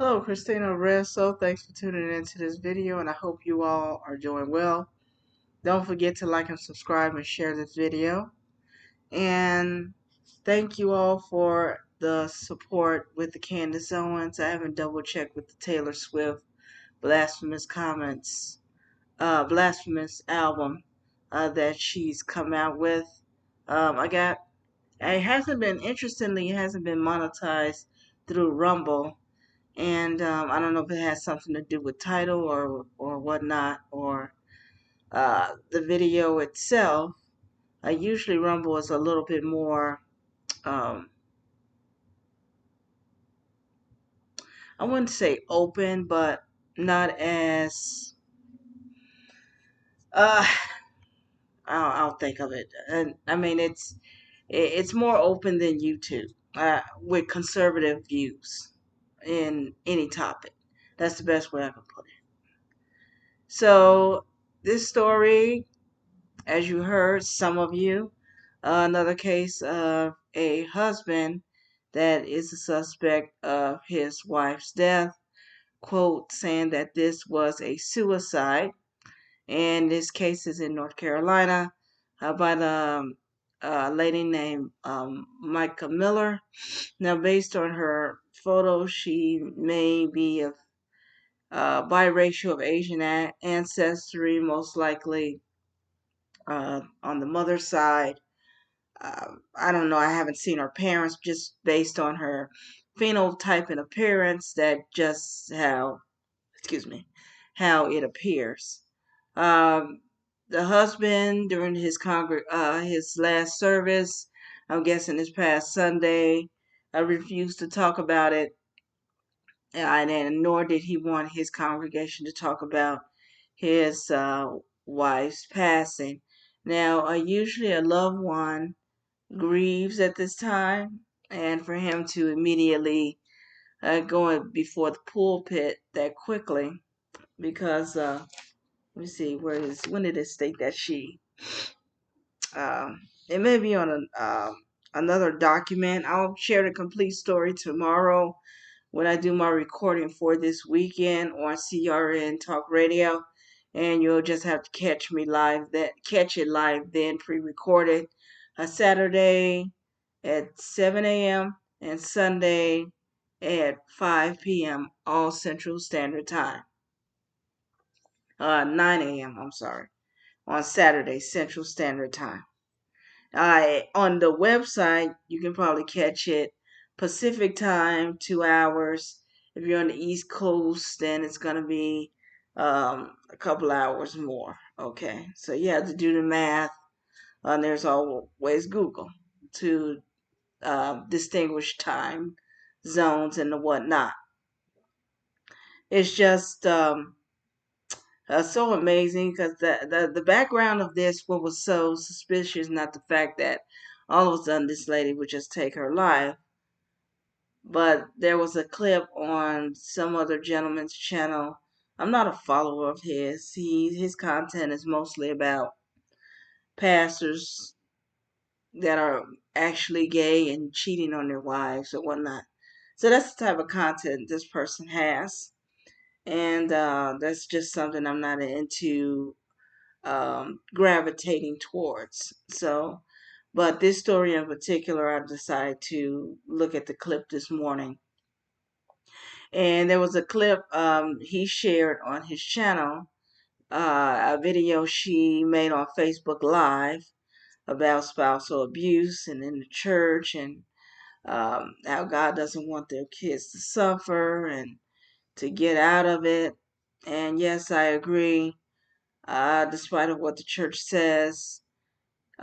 Hello, Christina Resso. Thanks for tuning into this video, and I hope you all are doing well. Don't forget to like and subscribe and share this video. And thank you all for the support with the Candace Owens. I haven't double checked with the Taylor Swift blasphemous comments, blasphemous album that she's come out with. It hasn't been, interestingly, it hasn't been monetized through Rumble. And I don't know if it has something to do with title or whatnot, or the video itself. Usually Rumble is a little bit more, um, I wouldn't say open, but not as, uh, I'll think of it. And I mean, it's more open than YouTube, with conservative views in any topic. That's the best way I can put it. So this story, as you heard, some of you, another case of a husband that is a suspect of his wife's death, quote, saying that this was a suicide. And this case is in North Carolina by a lady named Mica Miller. Now, based on her photo, she may be of biracial of Asian ancestry, most likely on the mother's side. I don't know. I haven't seen her parents, just based on her phenotype and appearance. That just how, excuse me, how it appears. Um, the husband during his last service, I'm guessing this past Sunday, refused to talk about it, and nor did he want his congregation to talk about his wife's passing. Now, usually a loved one grieves at this time, and for him to immediately go before the pulpit that quickly, because let me see, when did it state that it may be on another document. I'll share the complete story tomorrow when I do my recording for this weekend on CRN Talk Radio, and you'll just have to catch it live then, pre-recorded, Saturday at 7 a.m. and Sunday at 5 p.m. all Central Standard Time. 9 a.m. I'm sorry, on Saturday Central Standard Time. On the website, you can probably catch it Pacific time, 2 hours. If you're on the East Coast, then it's going to be a couple hours more. Okay, so you have to do the math. There's always Google to distinguish time zones and the whatnot. It's just so amazing because the background of this, what was so suspicious, not the fact that all of a sudden this lady would just take her life, but there was a clip on some other gentleman's channel. I'm not a follower of his. His content is mostly about pastors that are actually gay and cheating on their wives or whatnot. So that's the type of content this person has, and that's just something I'm not into gravitating towards. So, but this story in particular, I decided to look at the clip this morning. And there was a clip he shared on his channel, a video she made on Facebook Live about spousal abuse and in the church, and how God doesn't want their kids to suffer and to get out of it. And yes, I agree. Despite of what the church says,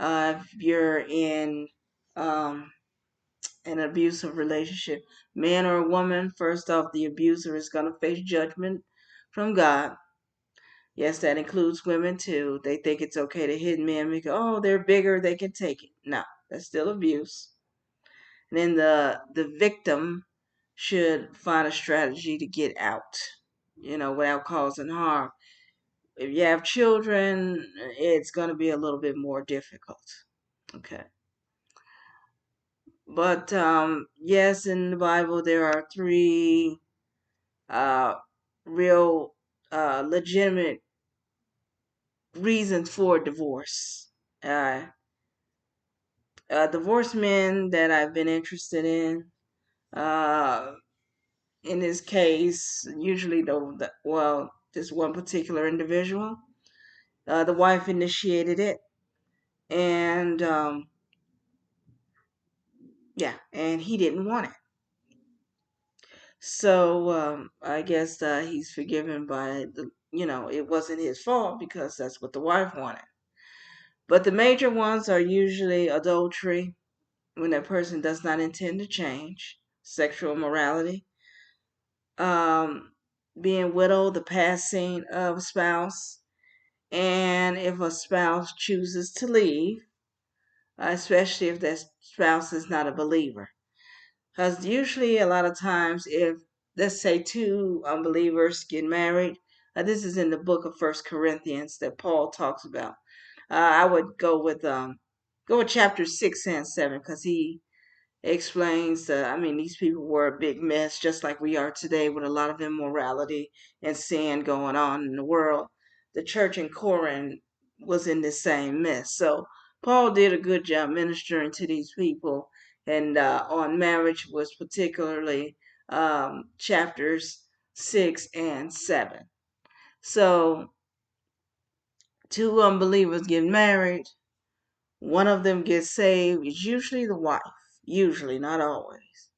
if you're in um, an abusive relationship, man or woman, first off, the abuser is going to face judgment from God. Yes, that includes women too. They think it's okay to hit men because, oh, they're bigger, they can take it. No, that's still abuse. And then the victim should find a strategy to get out, without causing harm. If you have children, it's going to be a little bit more difficult. Okay. But yes, in the Bible there are three uh, real legitimate reasons for divorce. Uh, Divorced men that I've been interested uh, in this case, usually well, this one particular individual, the wife initiated it, and yeah, and he didn't want it. So I guess he's forgiven by it wasn't his fault because that's what the wife wanted. But the major ones are usually adultery, when that person does not intend to change, sexual morality, um, being widowed, the passing of a spouse, and if a spouse chooses to leave, especially if that spouse is not a believer. Because usually, a lot of times, if let's say two unbelievers get married, this is in the book of First Corinthians that Paul talks about. I would go with chapter 6 and 7 because he explains. I mean, these people were a big mess, just like we are today, with a lot of immorality and sin going on in the world. The church in Corinth was in the same mess. So Paul did a good job ministering to these people, and on marriage was particularly chapters 6 and 7. So two unbelievers get married. One of them gets saved. It's usually the wife. Usually, not always.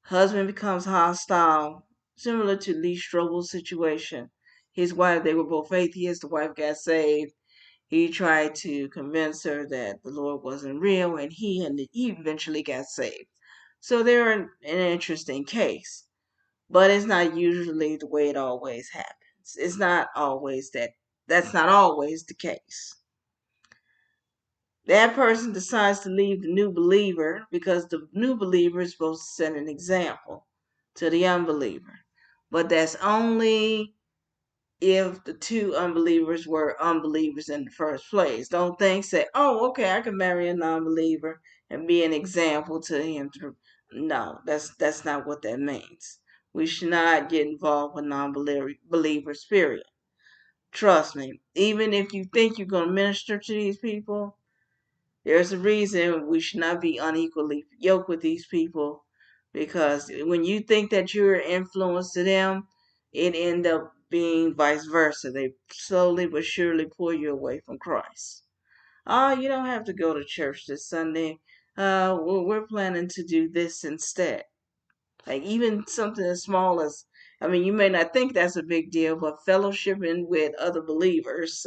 Husband becomes hostile, similar to Lee Strobel's situation. His wife, they were both atheists. The wife got saved. He tried to convince her that the Lord wasn't real, and he eventually got saved. So they're an interesting case, but it's not usually the way it always happens. It's not always that's not always the case. That person decides to leave the new believer because the new believer is supposed to set an example to the unbeliever. But that's only if the two unbelievers were unbelievers in the first place. Don't say, oh, okay, I can marry a non-believer and be an example to him. No, that's not what that means. We should not get involved with non-believers, period. Trust me. Even if you think you're going to minister to these people, there's a reason we should not be unequally yoked with these people, because when you think that you're an influence to them, it end up being vice versa. They slowly but surely pull you away from Christ. Oh, you don't have to go to church this Sunday. We're planning to do this instead. Like even something as small as, I mean, you may not think that's a big deal, but fellowshipping with other believers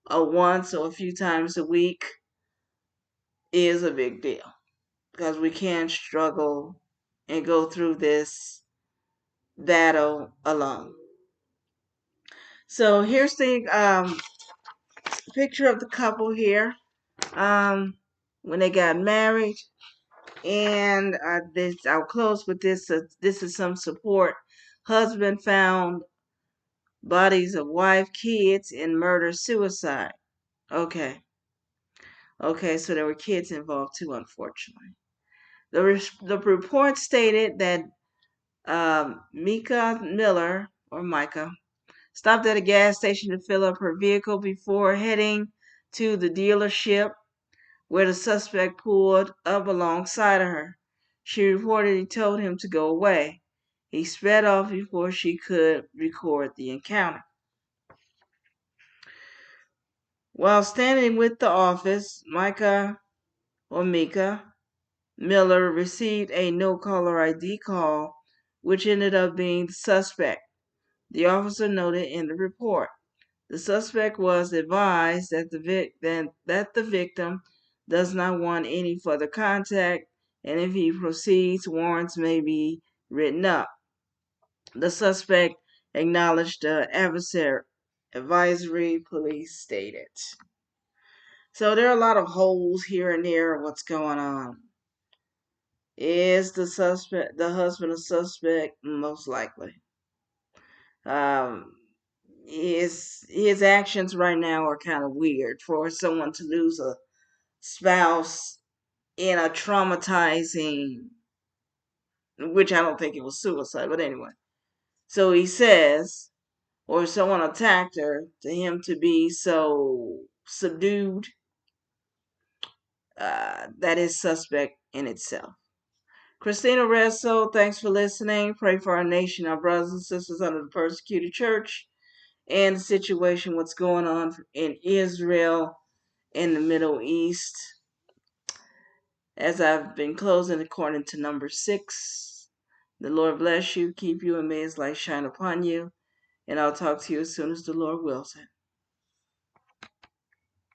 once or a few times a week is a big deal, because we can't struggle and go through this battle alone. So here's the picture of the couple here when they got married, and I'll close with this. This is some support. Husband found bodies of wife, kids in murder suicide. Okay, so there were kids involved too, unfortunately. The report stated that Mica Miller, or Mica, stopped at a gas station to fill up her vehicle before heading to the dealership where the suspect pulled up alongside of her. She reportedly told him to go away. He sped off before she could record the encounter. While standing with the office, Mica Miller received a no-caller ID call, which ended up being the suspect. The officer noted in the report. The suspect was advised that the victim does not want any further contact, and if he proceeds, warrants may be written up. The suspect acknowledged the advisory, police stated. So there are a lot of holes here and there of what's going on. Is the husband a suspect? Most likely. Um, his actions right now are kind of weird for someone to lose a spouse in a traumatizing, which I don't think it was suicide, but anyway, So he says, or someone attacked her, to him to be so subdued, that is suspect in itself. Christina Resso, thanks for listening. Pray for our nation, our brothers and sisters under the persecuted church, and the situation, what's going on in Israel, in the Middle East. As I've been closing according to number 6, the Lord bless you, keep you, and may his light shine upon you. And I'll talk to you as soon as the Lord wills it.